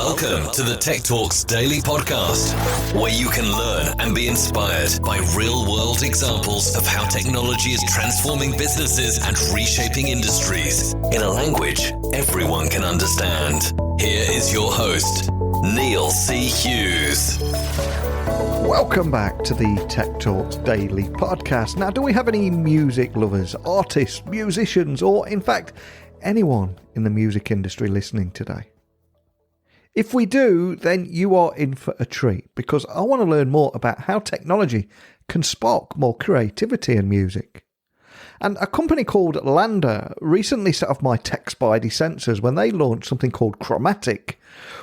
Welcome to the Tech Talks Daily Podcast, where you can learn and be inspired by real-world examples of how technology is transforming businesses and reshaping industries in a language everyone can understand. Here is your host, Neil C. Hughes. Welcome back to the Tech Talks Daily Podcast. Now, do we have any music lovers, artists, musicians, or in fact, anyone in the music industry listening today? If we do, then you are in for a treat, because I want to learn more about how technology can spark more creativity in music. And a company called LANDR recently set off my tech spidey sensors when they launched something called Chromatic,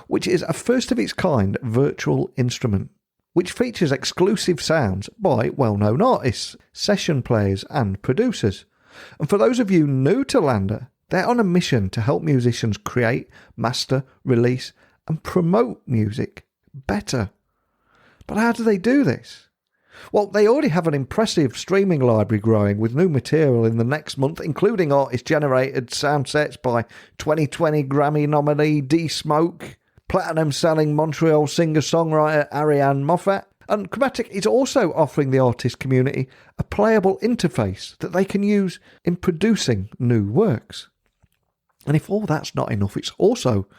which is a first of its kind virtual instrument, which features exclusive sounds by well-known artists, session players and producers. And for those of you new to LANDR, they're on a mission to help musicians create, master, release and promote music better. But how do they do this? Well, they already have an impressive streaming library growing with new material in the next month, including artist-generated sound sets by 2020 Grammy nominee D-Smoke, platinum-selling Montreal singer-songwriter Ariane Moffatt, and Chromatic is also offering the artist community a playable interface that they can use in producing new works. And if all that's not enough, it's also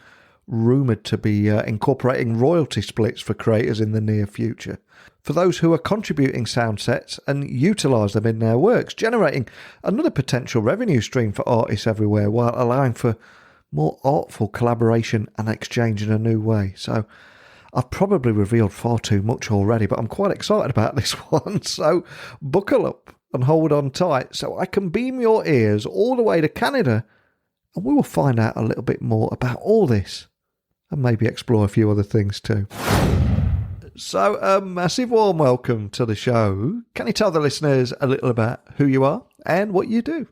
rumoured to be incorporating royalty splits for creators in the near future, for those who are contributing sound sets and utilise them in their works, generating another potential revenue stream for artists everywhere while allowing for more artful collaboration and exchange in a new way. So I've probably revealed far too much already, but I'm quite excited about this one. So buckle up and hold on tight so I can beam your ears all the way to Canada and we will find out a little bit more about all this and maybe explore a few other things too. So a massive warm welcome to the show. Can you tell the listeners a little about who you are and what you do?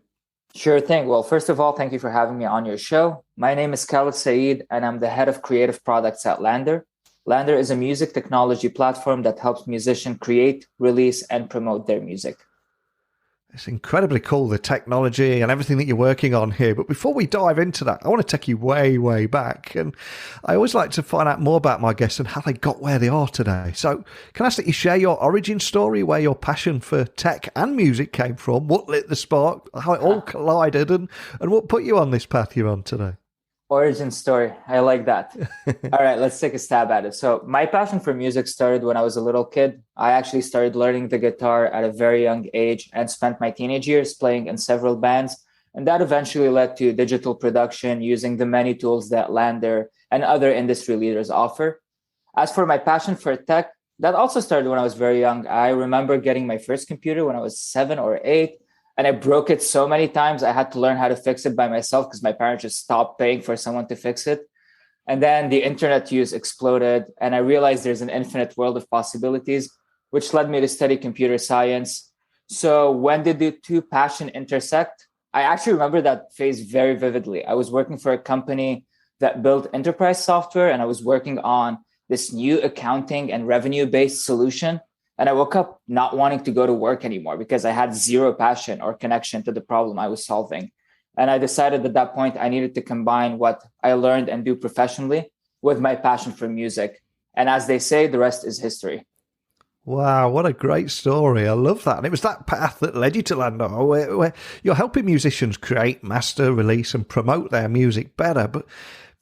Sure thing. Well, first of all, thank you for having me on your show. My name is Khaled Said, and I'm the head of creative products at LANDR. LANDR is a music technology platform that helps musicians create, release, and promote their music. It's incredibly cool, the technology and everything that you're working on here. But before we dive into that, I want to take you way, way back. And I always like to find out more about my guests and how they got where they are today. So can I ask that you share your origin story, where your passion for tech and music came from, what lit the spark, how it all collided, and what put you on this path you're on today? Origin story. I like that. All right, let's take a stab at it. So my passion for music started when I was a little kid. I actually started learning the guitar at a very young age and spent my teenage years playing in several bands. And that eventually led to digital production using the many tools that LANDR and other industry leaders offer. As for my passion for tech, that also started when I was very young. I remember getting my first computer when I was 7 or 8. And I broke it so many times, I had to learn how to fix it by myself because my parents just stopped paying for someone to fix it. And then the internet use exploded, and I realized there's an infinite world of possibilities, which led me to study computer science. So when did the two passions intersect? I actually remember that phase very vividly. I was working for a company that built enterprise software, and I was working on this new accounting and revenue-based solution. And I woke up not wanting to go to work anymore because I had zero passion or connection to the problem I was solving. And I decided at that point I needed to combine what I learned and do professionally with my passion for music. And as they say, the rest is history. Wow, what a great story. I love that. And it was that path that led you to LANDR, where you're helping musicians create, master, release and promote their music better. But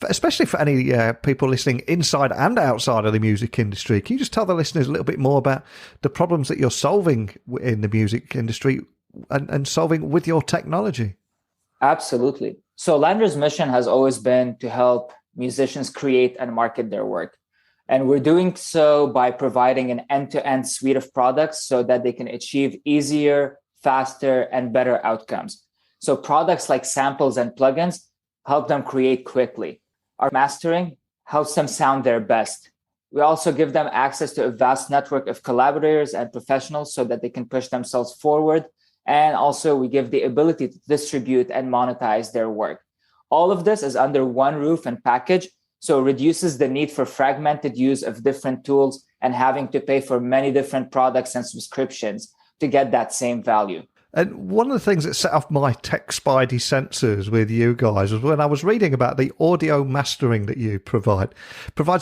especially for any people listening inside and outside of the music industry, can you just tell the listeners a little bit more about the problems that you're solving in the music industry and solving with your technology? Absolutely. So LANDR's mission has always been to help musicians create and market their work. And we're doing so by providing an end-to-end suite of products so that they can achieve easier, faster, and better outcomes. So products like samples and plugins help them create quickly. Our mastering helps them sound their best. We also give them access to a vast network of collaborators and professionals so that they can push themselves forward. And also we give the ability to distribute and monetize their work. All of this is under one roof and package, so it reduces the need for fragmented use of different tools and having to pay for many different products and subscriptions to get that same value. And one of the things that set off my tech spidey sensors with you guys was when I was reading about the audio mastering that you provides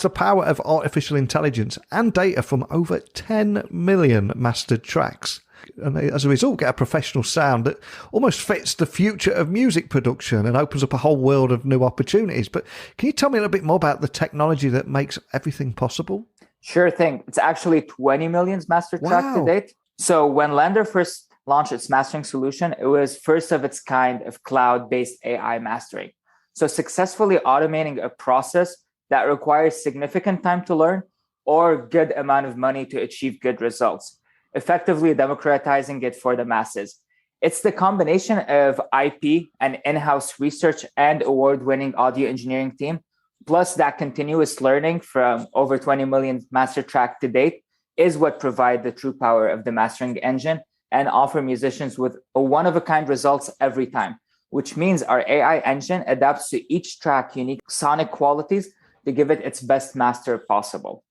the power of artificial intelligence and data from over 10 million mastered tracks. And as a result, get a professional sound that almost fits the future of music production and opens up a whole world of new opportunities. But can you tell me a little bit more about the technology that makes everything possible? Sure thing. It's actually 20 million mastered track to date. So when LANDR first launched its mastering solution, it was first of its kind of cloud-based AI mastering. So successfully automating a process that requires significant time to learn or good amount of money to achieve good results, effectively democratizing it for the masses. It's the combination of IP, an in-house research and award-winning audio engineering team, plus that continuous learning from over 20 million master track to date is what provide the true power of the mastering engine and offer musicians with a one-of-a-kind results every time, which means our AI engine adapts to each track unique sonic qualities to give it its best master possible.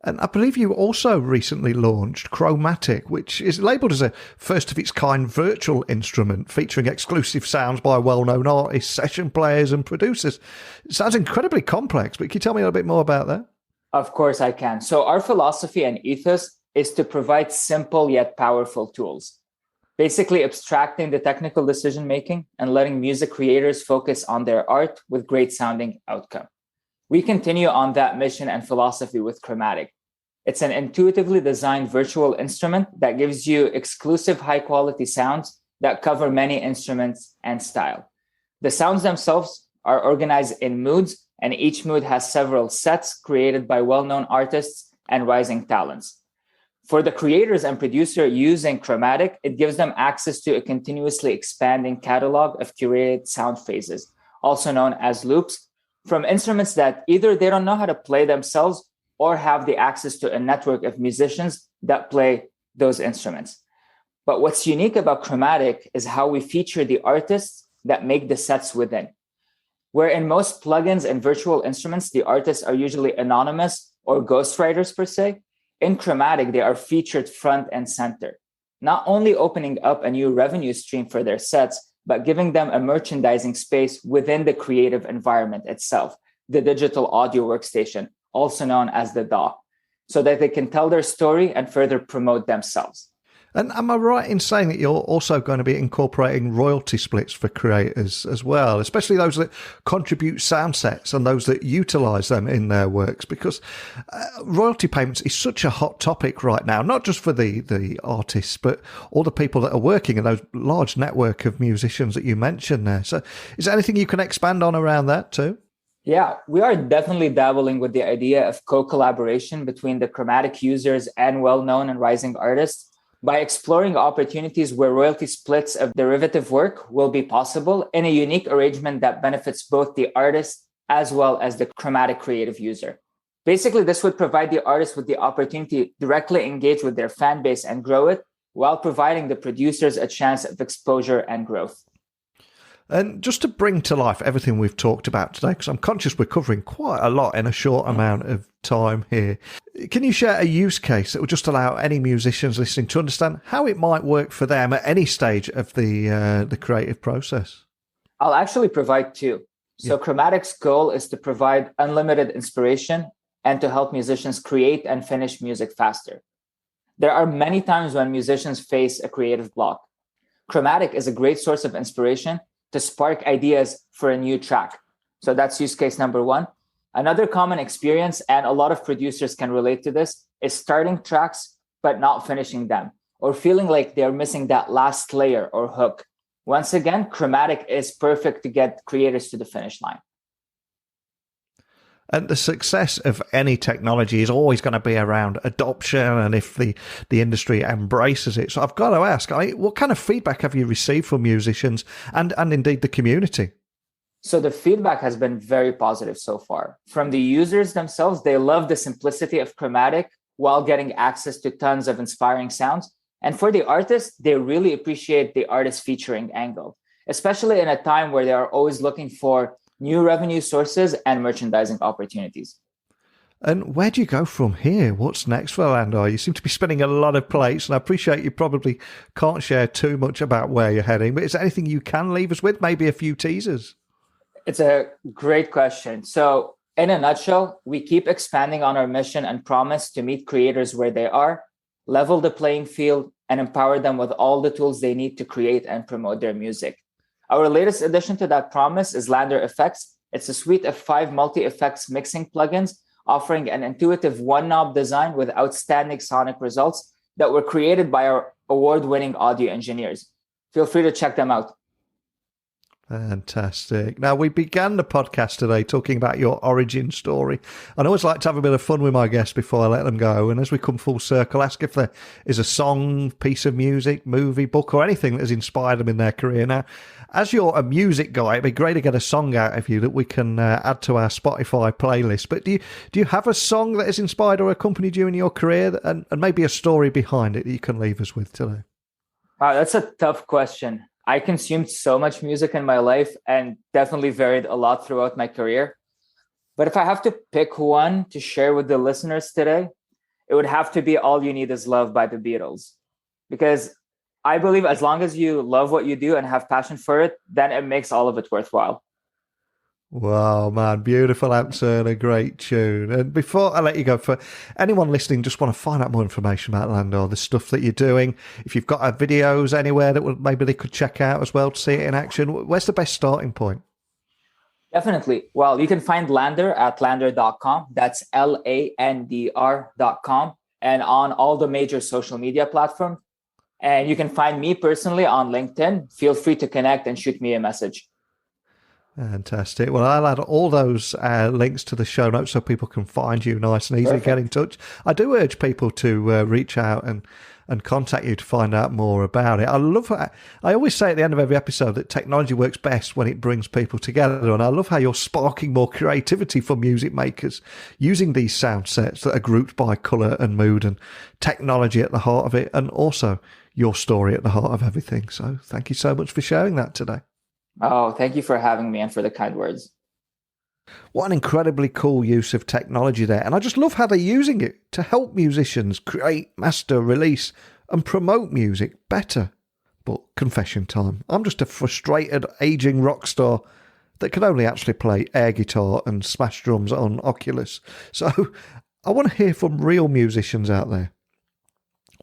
And I believe you also recently launched Chromatic, which is labelled as a first-of-its-kind virtual instrument featuring exclusive sounds by well-known artists, session players and producers. It sounds incredibly complex, but can you tell me a little bit more about that? Of course I can. So our philosophy and ethos is to provide simple yet powerful tools, basically abstracting the technical decision-making and letting music creators focus on their art with great sounding outcome. We continue on that mission and philosophy with Chromatic. It's an intuitively designed virtual instrument that gives you exclusive high-quality sounds that cover many instruments and style. The sounds themselves are organized in moods, and each mood has several sets created by well-known artists and rising talents. For the creators and producer using Chromatic, it gives them access to a continuously expanding catalog of curated sound phases, also known as loops, from instruments that either they don't know how to play themselves or have the access to a network of musicians that play those instruments. But what's unique about Chromatic is how we feature the artists that make the sets within. Where in most plugins and virtual instruments, the artists are usually anonymous or ghostwriters per se, in Chromatic, they are featured front and center, not only opening up a new revenue stream for their sets, but giving them a merchandising space within the creative environment itself, the digital audio workstation, also known as the DAW, so that they can tell their story and further promote themselves. And am I right in saying that you're also going to be incorporating royalty splits for creators as well, especially those that contribute sound sets and those that utilise them in their works? Because royalty payments is such a hot topic right now, not just for the artists, but all the people that are working in those large network of musicians that you mentioned there. So is there anything you can expand on around that too? Yeah, we are definitely dabbling with the idea of co-collaboration between the Chromatic users and well-known and rising artists, by exploring opportunities where royalty splits of derivative work will be possible in a unique arrangement that benefits both the artist as well as the Chromatic creative user. Basically, this would provide the artist with the opportunity to directly engage with their fan base and grow it, while providing the producers a chance of exposure and growth. And just to bring to life everything we've talked about today, because I'm conscious we're covering quite a lot in a short amount of time here, can you share a use case that will just allow any musicians listening to understand how it might work for them at any stage of the creative process? I'll actually provide two. So Chromatic's goal is to provide unlimited inspiration and to help musicians create and finish music faster. There are many times when musicians face a creative block. Chromatic is a great source of inspiration to spark ideas for a new track. So that's use case number one. Another common experience, and a lot of producers can relate to this, is starting tracks but not finishing them, or feeling like they're missing that last layer or hook. Once again, Chromatic is perfect to get creators to the finish line. And the success of any technology is always going to be around adoption and if the industry embraces it. So I've got to ask, what kind of feedback have you received from musicians and indeed the community? So the feedback has been very positive so far. From the users themselves, they love the simplicity of Chromatic while getting access to tons of inspiring sounds. And for the artists, they really appreciate the artist featuring angle, especially in a time where they are always looking for new revenue sources and merchandising opportunities. And where do you go from here? What's next for LANDR? You seem to be spinning a lot of plates, and I appreciate you probably can't share too much about where you're heading, but is there anything you can leave us with? Maybe a few teasers? It's a great question. So in a nutshell, we keep expanding on our mission and promise to meet creators where they are, level the playing field, and empower them with all the tools they need to create and promote their music. Our latest addition to that promise is LANDR Effects. It's a suite of 5 multi-effects mixing plugins offering an intuitive one-knob design with outstanding sonic results that were created by our award-winning audio engineers. Feel free to check them out. Fantastic. Now, we began the podcast today talking about your origin story. And I always like to have a bit of fun with my guests before I let them go. And as we come full circle, ask if there is a song, piece of music, movie, book, or anything that has inspired them in their career. Now, as you're a music guy, it'd be great to get a song out of you that we can add to our Spotify playlist. But do you have a song that has inspired or accompanied you in your career, and maybe a story behind it that you can leave us with today? Wow, that's a tough question. I consumed so much music in my life and definitely varied a lot throughout my career. But if I have to pick one to share with the listeners today, it would have to be All You Need Is Love by the Beatles. Because I believe as long as you love what you do and have passion for it, then it makes all of it worthwhile. Wow, man, beautiful answer and a great tune. And before I let you go, for anyone listening, just want to find out more information about LANDR, the stuff that you're doing. If you've got videos anywhere that maybe they could check out as well to see it in action, where's the best starting point? Definitely. Well, you can find LANDR at landr.com. That's LANDR.com, and on all the major social media platforms. And you can find me personally on LinkedIn. Feel free to connect and shoot me a message. Fantastic. Well, I'll add all those links to the show notes so people can find you nice and easily. Get in touch. I do urge people to reach out and contact you to find out more about it. I always say at the end of every episode that technology works best when it brings people together. And I love how you're sparking more creativity for music makers using these sound sets that are grouped by colour and mood and technology at the heart of it, and also your story at the heart of everything. So thank you so much for sharing that today. Oh, thank you for having me and for the kind words. What an incredibly cool use of technology there. And I just love how they're using it to help musicians create, master, release, and promote music better. But confession time. I'm just a frustrated, aging rock star that can only actually play air guitar and smash drums on Oculus. So I want to hear from real musicians out there.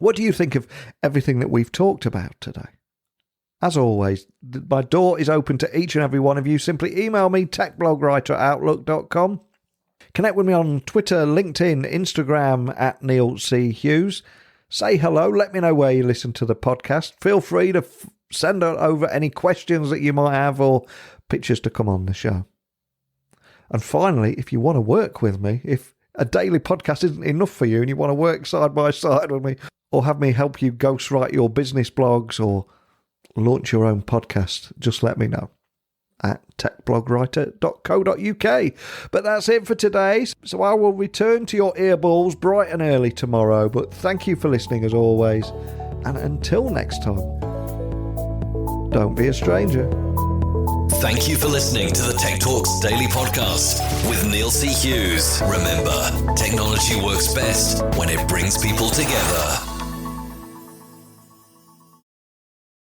What do you think of everything that we've talked about today? As always, my door is open to each and every one of you. Simply email me, techblogwriter@outlook.com. Connect with me on Twitter, LinkedIn, Instagram @Neil C. Hughes. Say hello. Let me know where you listen to the podcast. Feel free to send over any questions that you might have or pictures to come on the show. And finally, if you want to work with me, if a daily podcast isn't enough for you and you want to work side by side with me or have me help you ghostwrite your business blogs or launch your own podcast, just let me know at techblogwriter.co.uk. But that's it for today. So I will return to your earballs bright and early tomorrow. But thank you for listening as always. And until next time, don't be a stranger. Thank you for listening to the Tech Talks Daily Podcast with Neil C. Hughes. Remember, technology works best when it brings people together.